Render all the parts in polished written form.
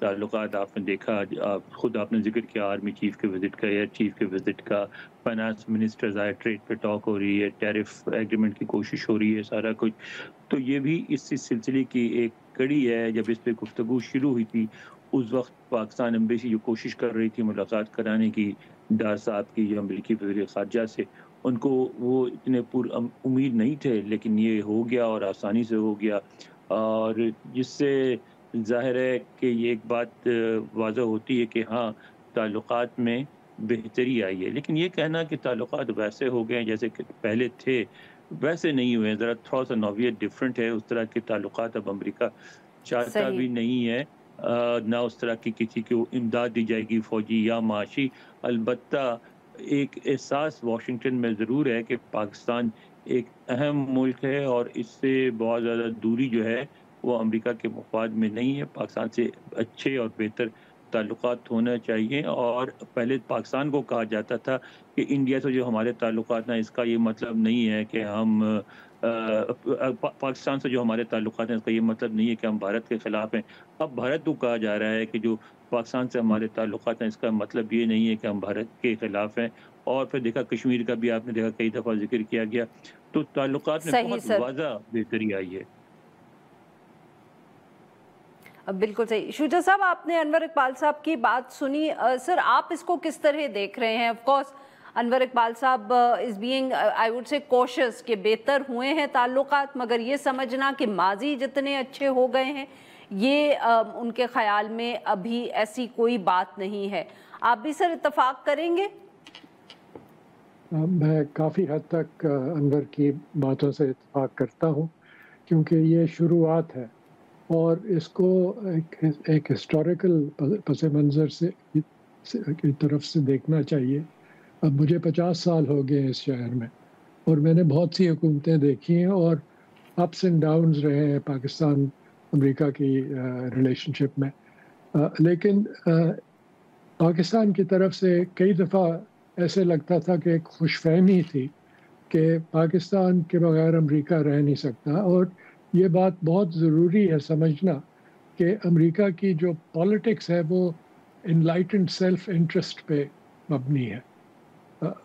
تعلقات آپ نے دیکھا، خود آپ نے ذکر کیا آرمی چیف کے وزٹ کا، ایئر چیف کے وزٹ کا، فائنانس منسٹرز آئے، ٹریڈ پہ ٹاک ہو رہی ہے، ٹیرف ایگریمنٹ کی کوشش ہو رہی ہے، سارا کچھ. تو یہ بھی اس سلسلے کی ایک کڑی ہے. جب اس پہ گفتگو شروع ہوئی تھی اس وقت پاکستان ایمبیسی جو کوشش کر رہی تھی ملاقات کرانے کی ڈار صاحب کی جو امریکی وزیر خارجہ سے، ان کو وہ اتنے پر امید نہیں تھے، لیکن یہ ہو گیا اور آسانی سے ہو گیا. اور جس سے ظاہر ہے کہ یہ ایک بات واضح ہوتی ہے کہ ہاں تعلقات میں بہتری آئی ہے. لیکن یہ کہنا کہ تعلقات ویسے ہو گئے ہیں جیسے کہ پہلے تھے، ویسے نہیں ہوئے. ذرا تھوڑا سا نوعیت ڈفرینٹ ہے. اس طرح کے تعلقات اب امریکہ چاہتا صحیح. بھی نہیں ہے، نہ اس طرح کی کسی کو امداد دی جائے گی فوجی یا معاشی. البتہ ایک احساس واشنگٹن میں ضرور ہے کہ پاکستان ایک اہم ملک ہے اور اس سے بہت زیادہ دوری جو ہے وہ امریکہ کے مفاد میں نہیں ہے. پاکستان سے اچھے اور بہتر تعلقات ہونا چاہیے. اور پہلے پاکستان کو کہا جاتا تھا کہ انڈیا سے جو ہمارے تعلقات ہیں اس کا یہ مطلب نہیں ہے کہ ہم پاکستان سے جو ہمارے تعلقات ہیں اس کا یہ مطلب نہیں ہے کہ ہم بھارت کے خلاف ہیں. اب بھارت کو کہا جا رہا ہے کہ جو پاکستان سے ہمارے تعلقات ہیں اس کا مطلب یہ نہیں ہے کہ ہم بھارت کے خلاف ہیں. اور پھر دیکھا کشمیر کا بھی آپ نے دیکھا کئی دفعہ ذکر کیا گیا. تو تعلقات میں صحیح بہت سر. واضح بہتری آئی ہے. بالکل صحیح. شجاع صاحب آپ نے انور اقبال صاحب کی بات سنی. سر آپ اس کو کس طرح دیکھ رہے ہیں؟ آف کورس انور اقبال صاحب is being I would say کوشش کہ بہتر ہوئے ہیں تعلقات، مگر یہ سمجھنا کہ ماضی جتنے اچھے ہو گئے ہیں یہ ان کے خیال میں ابھی ایسی کوئی بات نہیں ہے. آپ بھی سر اتفاق کریں گے؟ میں کافی حد تک انور کی باتوں سے اتفاق کرتا ہوں، کیونکہ یہ شروعات ہے اور اس کو ایک ہسٹوریکل پس منظر سے کی طرف سے دیکھنا چاہیے. اب مجھے 50 سال ہو گئے اس شہر میں اور میں نے بہت سی حکومتیں دیکھی ہیں اور اپس اینڈ ڈاؤنز رہے ہیں پاکستان امریکہ کی ریلیشن شپ میں. لیکن پاکستان کی طرف سے کئی دفعہ ایسے لگتا تھا کہ ایک خوش فہمی تھی کہ پاکستان کے بغیر امریکہ رہ نہیں سکتا. اور یہ بات بہت ضروری ہے سمجھنا کہ امریکہ کی جو پالیٹکس ہے وہ انلائٹنڈ سیلف انٹرسٹ پہ مبنی ہے.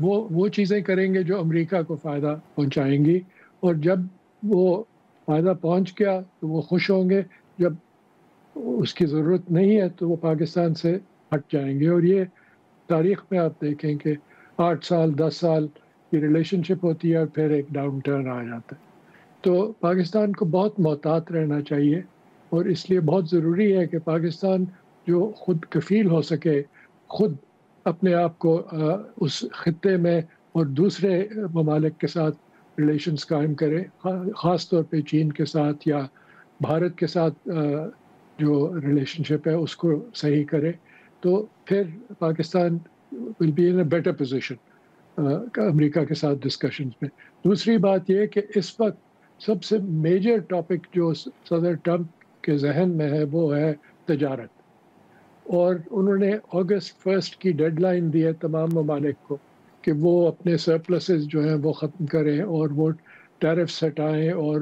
وہ چیزیں کریں گے جو امریکہ کو فائدہ پہنچائیں گی، اور جب وہ فائدہ پہنچ گیا تو وہ خوش ہوں گے، جب اس کی ضرورت نہیں ہے تو وہ پاکستان سے ہٹ جائیں گے. اور یہ تاریخ میں آپ دیکھیں کہ 8 سال 10 سال کی ریلیشن شپ ہوتی ہے اور پھر ایک ڈاؤن ٹرن آ جاتا ہے. تو پاکستان کو بہت محتاط رہنا چاہیے، اور اس لیے بہت ضروری ہے کہ پاکستان جو خود کفیل ہو سکے، خود اپنے آپ کو اس خطے میں اور دوسرے ممالک کے ساتھ ریلیشنز قائم کرے، خاص طور پہ چین کے ساتھ یا بھارت کے ساتھ جو ریلیشن شپ ہے اس کو صحیح کرے. تو پھر Pakistan will be in a better position امریکہ کے ساتھ ڈسکشنز میں. دوسری بات یہ کہ اس وقت سب سے میجر ٹاپک جو صدر ٹرمپ کے ذہن میں ہے وہ ہے تجارت، اور انہوں نے اگست 1 کی ڈیڈ لائن دی ہے تمام ممالک کو کہ وہ اپنے سرپلسز جو ہیں وہ ختم کریں اور وہ ٹیرفس ہٹائیں اور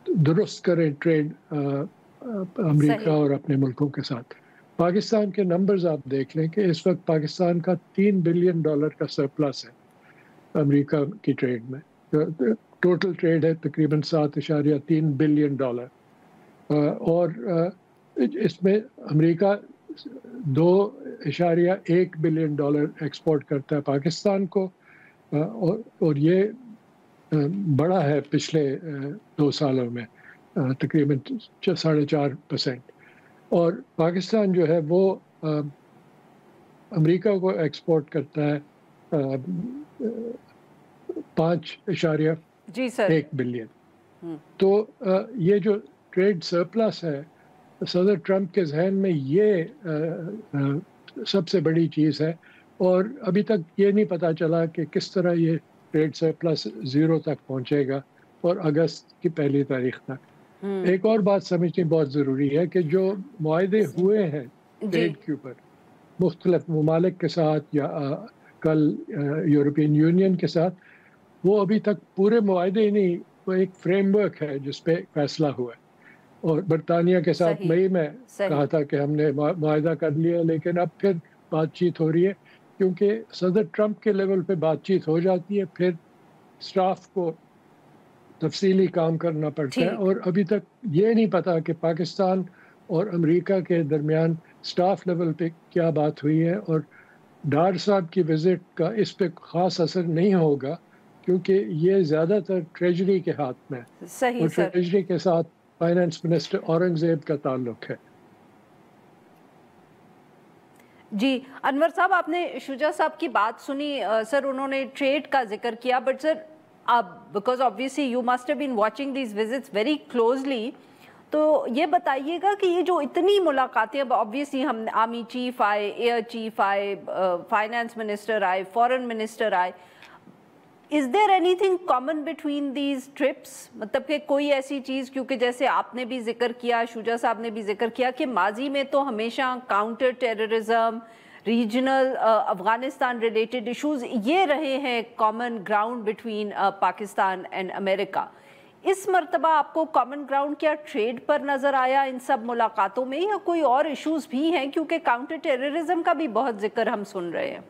درست کریں ٹریڈ امریکہ اور اپنے ملکوں کے ساتھ. پاکستان کے نمبرز آپ دیکھ لیں کہ اس وقت پاکستان کا $3 بلین کا سرپلس ہے امریکہ کی ٹریڈ میں. ٹوٹل ٹریڈ ہے تقریباً $7.3 بلین، اور اس میں امریکہ $2.1 بلین ایکسپورٹ کرتا ہے پاکستان کو، اور یہ بڑا ہے پچھلے 2 سالوں میں تقریباً 4.5%. اور پاکستان جو ہے وہ امریکہ کو ایکسپورٹ کرتا ہے 5.1 بلین. تو یہ جو ٹریڈ سرپلس ہے صدر ٹرمپ کے ذہن میں یہ سب سے بڑی چیز ہے، اور ابھی تک یہ نہیں پتہ چلا کہ کس طرح یہ ٹریڈ سرپلس 0 تک پہنچے گا اور اگست کی 1 تاریخ تک. ایک اور بات سمجھنی بہت ضروری ہے کہ جو معاہدے ہوئے ہیں ٹریڈ کے اوپر مختلف ممالک کے ساتھ یا کل یورپین یونین کے ساتھ، وہ ابھی تک پورے معاہدے ہی نہیں، وہ ایک فریم ورک ہے جس پہ فیصلہ ہوا ہے. اور برطانیہ کے ساتھ صحیح مئی میں صحیح کہا تھا کہ ہم نے معاہدہ کر لیا، لیکن اب پھر بات چیت ہو رہی ہے، کیونکہ صدر ٹرمپ کے لیول پہ بات چیت ہو جاتی ہے، پھر اسٹاف کو تفصیلی کام کرنا پڑتا ہے، ٹھیک اور ابھی تک یہ نہیں پتا کہ پاکستان اور امریکہ کے درمیان اسٹاف لیول پہ کیا بات ہوئی ہے، اور ڈار صاحب کی وزٹ کا اس پہ خاص اثر نہیں ہوگا، کیونکہ یہ زیادہ تر ٹریجری کے ہاتھ میں ہے، صحیح اور سر ٹریجری کے ساتھ فائنانس منسٹر اورنگ زیب کا تعلق ہے۔ جی انور صاحب، آپ نے شجاع صاحب کی بات سنی سر، انہوں نے ٹریڈ کا ذکر کیا، بٹ سر آپ because obviously you must have been watching these visits very closely, تو یہ بتائیے گا کہ یہ جو اتنی ملاقاتیں، اب آبویسلی ہم آرمی چیف آئے، ایئر چیف آئے، فائنانس منسٹر آئے، فورن منسٹر آئے، is there anything common between these trips? مطلب کہ کوئی ایسی چیز، کیونکہ جیسے آپ نے بھی ذکر کیا، شجاع صاحب نے بھی ذکر کیا کہ ماضی میں تو ہمیشہ counter terrorism, regional Afghanistan related issues یہ رہے ہیں common ground between Pakistan and امریکہ۔ اس مرتبہ آپ کو کامن گراؤنڈ کیا ٹریڈ پر نظر آیا ان سب ملاقاتوں میں، یا کوئی اور ایشوز بھی ہیں؟ کیونکہ کاؤنٹر ٹیررزم کا بھی بہت ذکر ہم سن رہے ہیں۔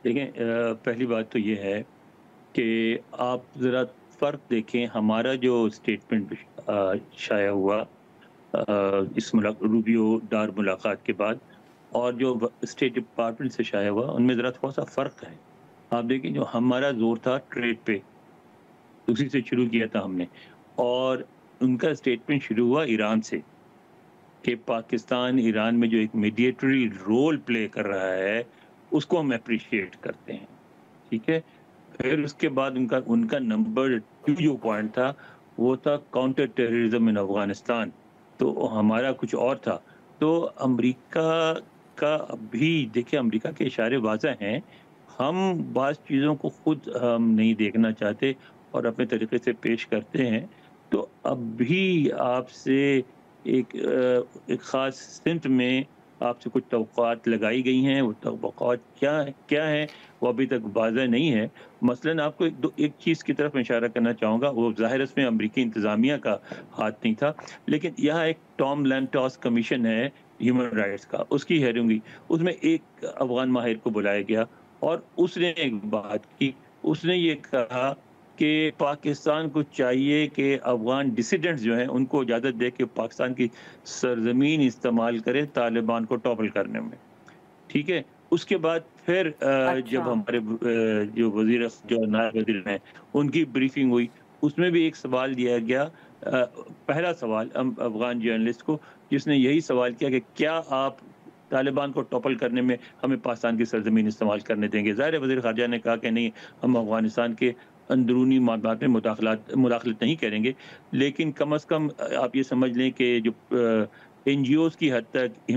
دیکھیں، پہلی بات تو یہ ہے کہ آپ ذرا فرق دیکھیں، ہمارا جو اسٹیٹمنٹ شائع ہوا اس روبیو ڈار ملاقات کے بعد، اور جو اسٹیٹ ڈپارٹمنٹ سے شائع ہوا، ان میں ذرا تھوڑا سا فرق ہے۔ آپ دیکھیں، جو ہمارا زور تھا ٹریڈ پہ، اسی سے شروع کیا تھا ہم نے، اور ان کا اسٹیٹمنٹ شروع ہوا ایران سے، کہ پاکستان ایران میں جو ایک میڈیٹری رول پلے کر رہا ہے اس کو ہم اپریشیٹ کرتے ہیں، ٹھیک ہے۔ پھر اس کے بعد ان کا نمبر 2 جو پوائنٹ تھا وہ تھا کاؤنٹر ٹیررزم ان افغانستان، تو ہمارا کچھ اور تھا۔ تو امریکہ کا بھی دیکھیں، امریکہ کے اشارے واضح ہیں، ہم بعض چیزوں کو خود ہم نہیں دیکھنا چاہتے اور اپنے طریقے سے پیش کرتے ہیں۔ تو اب بھی آپ سے ایک خاص سمت میں آپ سے کچھ توقعات لگائی گئی ہیں، وہ توقعات کیا ہیں وہ ابھی تک واضح نہیں ہے۔ مثلاً آپ کو ایک چیز کی طرف میں اشارہ کرنا چاہوں گا، وہ ظاہر اس میں امریکی انتظامیہ کا ہاتھ نہیں تھا، لیکن یہاں ایک ٹام لینٹاس کمیشن ہے ہیومن رائٹس کا، اس کی ہیئرنگ ہوئی، اس میں ایک افغان ماہر کو بلایا گیا، اور اس نے ایک بات کی، اس نے یہ کہا کہ پاکستان کو چاہیے کہ افغان ڈیسیڈنٹس جو ہیں ان کو اجازت دے کہ پاکستان کی سرزمین استعمال کرے طالبان کو ٹاپل کرنے میں، ٹھیک ہے۔ اس کے بعد پھر جب ہمارے جو نائب وزیر ہیں ان کی بریفنگ ہوئی، اس میں بھی ایک سوال دیا گیا، پہلا سوال افغان جرنلسٹ کو، جس نے یہی سوال کیا کہ کیا آپ طالبان کو ٹاپل کرنے میں ہمیں پاکستان کی سرزمین استعمال کرنے دیں گے؟ ظاہر وزیر خارجہ نے کہا کہ نہیں، ہم افغانستان کے اندرونی معاملات میں مداخلت نہیں کریں گے، لیکن کم از کم آپ یہ سمجھ لیں کہ جو این جی اوز کی حد تک،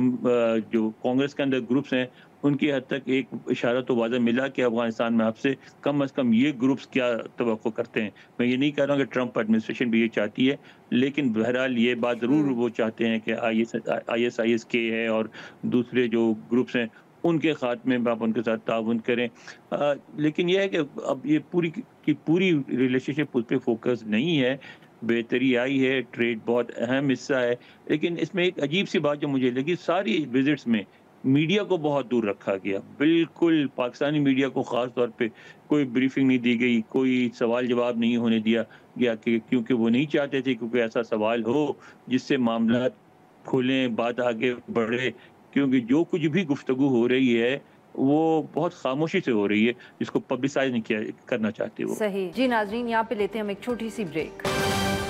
جو کانگریس کے اندر گروپس ہیں ان کی حد تک ایک اشارہ تو واضح ملا کہ افغانستان میں آپ سے کم از کم یہ گروپس کیا توقع کرتے ہیں۔ میں یہ نہیں کہہ رہا ہوں کہ ٹرمپ ایڈمنسٹریشن بھی یہ چاہتی ہے، لیکن بہرحال یہ بات ضرور وہ چاہتے ہیں کہ آئی ایس کے ہے اور دوسرے جو گروپس ہیں ان کے خاتمے میں آپ ان کے ساتھ تعاون کریں۔ لیکن یہ ہے کہ اب یہ پوری ریلیشن شپ اس پہ فوکس نہیں ہے، بہتری آئی ہے، ٹریڈ بہت اہم حصہ ہے، لیکن اس میں ایک عجیب سی بات جو مجھے لگی، ساری وزٹس میں میڈیا کو بہت دور رکھا گیا، بالکل پاکستانی میڈیا کو خاص طور پہ کوئی بریفنگ نہیں دی گئی، کوئی سوال جواب نہیں ہونے دیا گیا، کیونکہ وہ نہیں چاہتے تھے کیونکہ ایسا سوال ہو جس سے معاملات کھلیں، بات آگے بڑھے، کیونکہ جو کچھ بھی گفتگو ہو رہی ہے وہ بہت خاموشی سے ہو رہی ہے، جس کو پبلسائز نہیں کرنا چاہتے وہ۔ صحیح جی، ناظرین یہاں پہ لیتے ہیں ہم ایک چھوٹی سی بریک۔